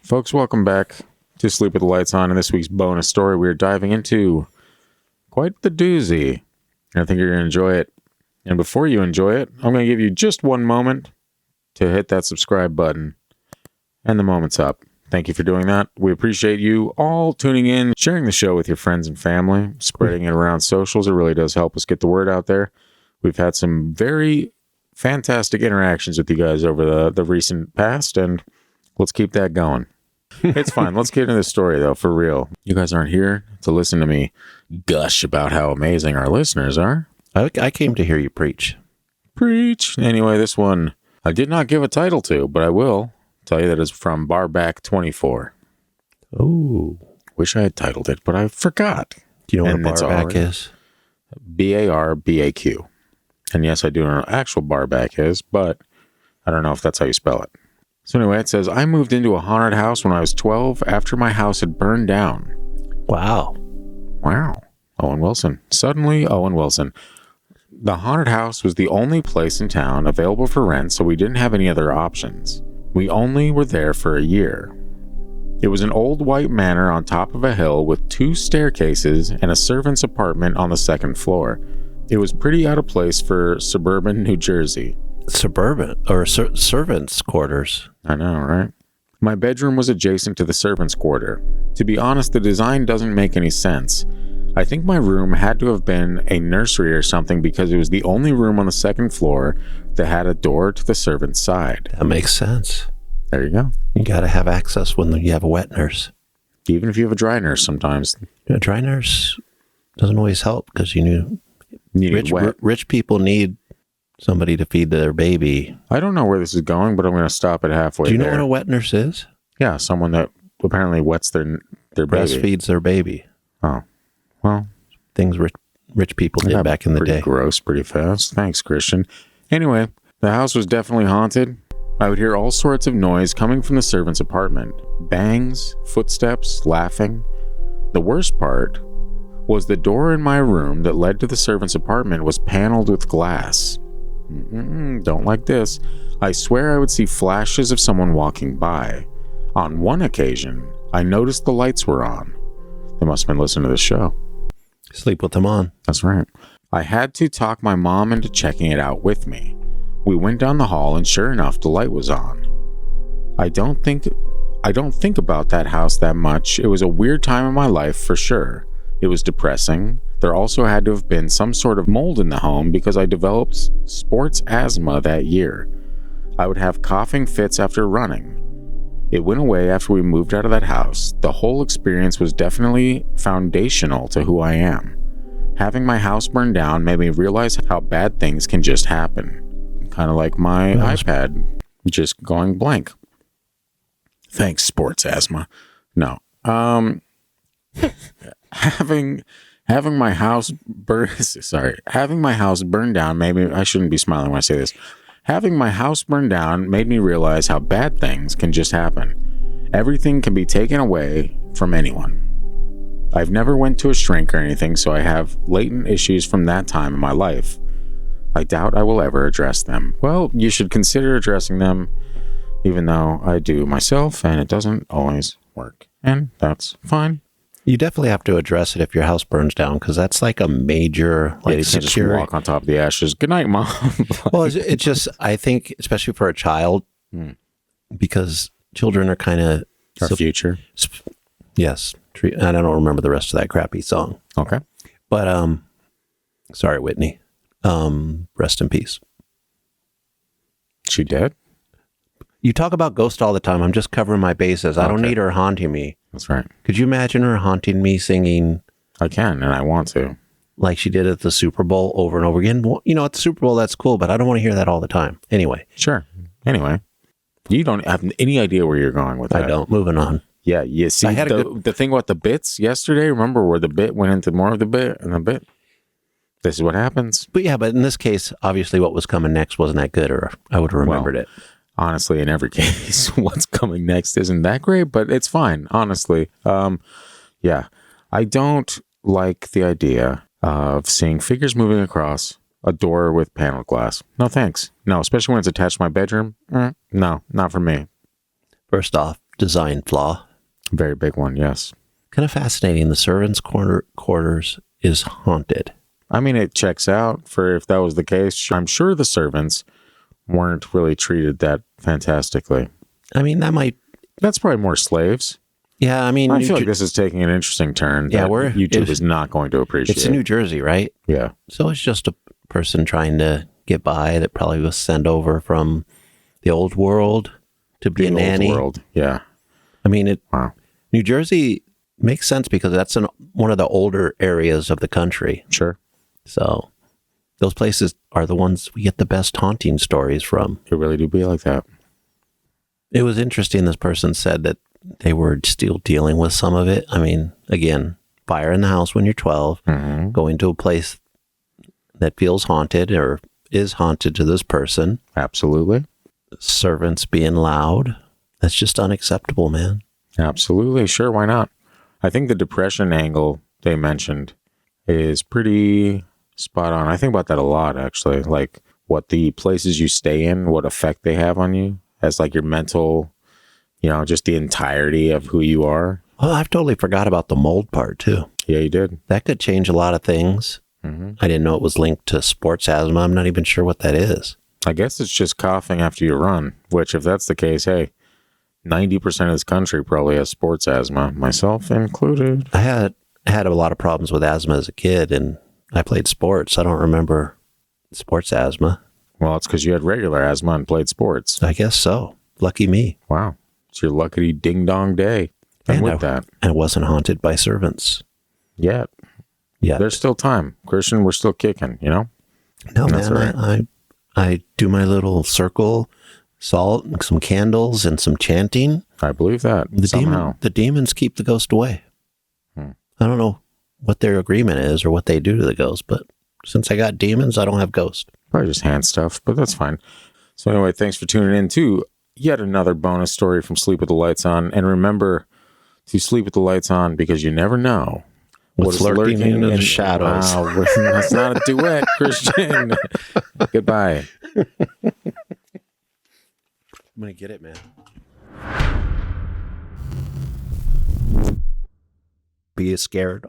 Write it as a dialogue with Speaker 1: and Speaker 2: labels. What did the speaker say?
Speaker 1: Folks, welcome back to Sleep with the Lights On. In this week's bonus story, we're diving into quite the doozy. I think you're going to enjoy it. And before you enjoy it, I'm going to give you just one moment to hit that subscribe button. And the moment's up. Thank you for doing that. We appreciate you all tuning in, sharing the show with your friends and family, spreading it around socials. It really does help us get the word out there. We've had some very fantastic interactions with you guys over the recent past, and let's keep that going. It's fine. Let's get into this story, though, for real. You guys aren't here to listen to me gush about how amazing our listeners are.
Speaker 2: I came to hear you preach.
Speaker 1: Preach. Anyway, this one I did not give a title to, but I will tell you that it's from Barback 24.
Speaker 2: Oh.
Speaker 1: Wish I had titled it, but I forgot.
Speaker 2: Do you know what a barback is?
Speaker 1: Barbaq. And yes, I do know what actual barback is, but I don't know if that's how you spell it. So anyway, it says, I moved into a haunted house when I was 12 after my house had burned down.
Speaker 2: Wow.
Speaker 1: Owen Wilson. Suddenly, Owen Wilson. The haunted house was the only place in town available for rent, so we didn't have any other options. We only were there for a year. It was an old white manor on top of a hill with 2 staircases and a servant's apartment on the 2nd floor. It was pretty out of place for suburban New Jersey.
Speaker 2: Suburban or servants' quarters.
Speaker 1: I know, right? My bedroom was adjacent to the servants' quarter. To be honest, the design doesn't make any sense. I think my room had to have been a nursery or something because it was the only room on the 2nd floor that had a door to the servant's side.
Speaker 2: That makes sense.
Speaker 1: There you go.
Speaker 2: You got to have access when you have a wet nurse.
Speaker 1: Even if you have a dry nurse sometimes.
Speaker 2: A dry nurse doesn't always help because rich people need somebody to feed their baby.
Speaker 1: I don't know where this is going, but I'm going to stop it halfway.
Speaker 2: Do you know what a wet nurse is?
Speaker 1: Yeah, someone that apparently wets their baby.
Speaker 2: Breastfeeds their baby.
Speaker 1: Oh, well.
Speaker 2: Things rich people did back in the day.
Speaker 1: Gross, pretty fast. Thanks, Christian. Anyway, the house was definitely haunted. I would hear all sorts of noise coming from the servant's apartment. Bangs, footsteps, laughing. The worst part was the door in my room that led to the servant's apartment was paneled with glass. Don't like this. I swear I would see flashes of someone walking by. On one occasion, I noticed the lights were on. They must have been listening to the show.
Speaker 2: Sleep with them on.
Speaker 1: That's right. I had to talk my mom into checking it out with me. We went down the hall and sure enough, the light was on. I don't think about that house that much. It was a weird time in my life for sure. It was depressing. There also had to have been some sort of mold in the home because I developed sports asthma that year. I would have coughing fits after running. It went away after we moved out of that house. The whole experience was definitely foundational to who I am. Having my house burned down made me realize how bad things can just happen. Kind of like my iPad just going blank. Thanks, sports asthma. No. Having my house burn down made me, I shouldn't be smiling when I say this. Having my house burned down made me realize how bad things can just happen. Everything can be taken away from anyone. I've never went to a shrink or anything, so I have latent issues from that time in my life. I doubt I will ever address them. Well, you should consider addressing them, even though I do myself, and it doesn't always work. And that's fine.
Speaker 2: You definitely have to address it if your house burns down, because that's like a major
Speaker 1: you can't just walk on top of the ashes. Good night, Mom.
Speaker 2: Well, it's just, I think, especially for a child, because children are kind of
Speaker 1: our future.
Speaker 2: Yes, I don't remember the rest of that crappy song.
Speaker 1: Okay,
Speaker 2: but sorry, Whitney. Rest in peace.
Speaker 1: She dead?
Speaker 2: You talk about Ghost all the time. I'm just covering my bases. I don't need her haunting me.
Speaker 1: That's right.
Speaker 2: Could you imagine her haunting me singing?
Speaker 1: I can, and I want to.
Speaker 2: Like she did at the Super Bowl over and over again. Well, at the Super Bowl, that's cool, but I don't want to hear that all the time. Anyway.
Speaker 1: Sure. Anyway. You don't have any idea where you're going with that.
Speaker 2: I don't. Moving on.
Speaker 1: Yeah, you see the thing about the bits yesterday, remember where the bit went into more of the bit and the bit? This is what happens.
Speaker 2: But in this case, obviously what was coming next wasn't that good, or I would have remembered it.
Speaker 1: Honestly, in every case, what's coming next isn't that great, but it's fine, honestly. Yeah, I don't like the idea of seeing figures moving across a door with paneled glass. No, thanks. No, especially when it's attached to my bedroom. No, not for me.
Speaker 2: First off, design flaw.
Speaker 1: Very big one, yes.
Speaker 2: Kind of fascinating. The servants' quarters is haunted.
Speaker 1: I mean, it checks out for if that was the case. I'm sure the servants weren't really treated that fantastically.
Speaker 2: I mean,
Speaker 1: That's probably more slaves.
Speaker 2: Yeah, I mean...
Speaker 1: I feel like this is taking an interesting turn that YouTube is not going to appreciate.
Speaker 2: It's New Jersey, right?
Speaker 1: Yeah.
Speaker 2: So it's just a person trying to get by that probably was sent over from the old world to be a nanny.
Speaker 1: Old world, yeah.
Speaker 2: I mean,
Speaker 1: wow.
Speaker 2: New Jersey makes sense because that's one of the older areas of the country.
Speaker 1: Sure.
Speaker 2: So those places are the ones we get the best haunting stories from.
Speaker 1: It really do be like that.
Speaker 2: It was interesting. This person said that they were still dealing with some of it. I mean, again, fire in the house when you're 12, going to a place that feels haunted or is haunted to this person.
Speaker 1: Absolutely.
Speaker 2: Servants being loud. That's just unacceptable, man.
Speaker 1: Absolutely. Sure. Why not? I think the depression angle they mentioned is pretty spot on. I think about that a lot, actually. Like what the places you stay in, what effect they have on you as like your mental, just the entirety of who you are.
Speaker 2: Well, I've totally forgot about the mold part too.
Speaker 1: Yeah, you did.
Speaker 2: That could change a lot of things. I didn't know it was linked to sports asthma. I'm not even sure what that is.
Speaker 1: I guess it's just coughing after you run, which if that's the case, hey, 90% of this country probably has sports asthma, myself included.
Speaker 2: I had a lot of problems with asthma as a kid, and I played sports. I don't remember sports asthma.
Speaker 1: Well, it's because you had regular asthma and played sports.
Speaker 2: I guess so. Lucky me.
Speaker 1: Wow. It's your lucky ding-dong day. And with that.
Speaker 2: And it wasn't haunted by servants.
Speaker 1: Yet.
Speaker 2: Yeah.
Speaker 1: There's still time. Christian, we're still kicking,
Speaker 2: No,
Speaker 1: That's
Speaker 2: man.
Speaker 1: right.
Speaker 2: I do my little circle, salt, and some candles, and some chanting.
Speaker 1: I believe that.
Speaker 2: The demons keep the ghost away. I don't know what their agreement is or what they do to the ghost, but since I got demons, I don't have ghosts.
Speaker 1: Probably just hand stuff, but that's fine. So anyway, thanks for tuning in to yet another bonus story from Sleep with the Lights On. And remember to sleep with the lights on because you never know
Speaker 2: what's lurking in the shadows.
Speaker 1: Wow, that's not a duet, Christian. Goodbye.
Speaker 2: I'm going to get it, man. Be scared.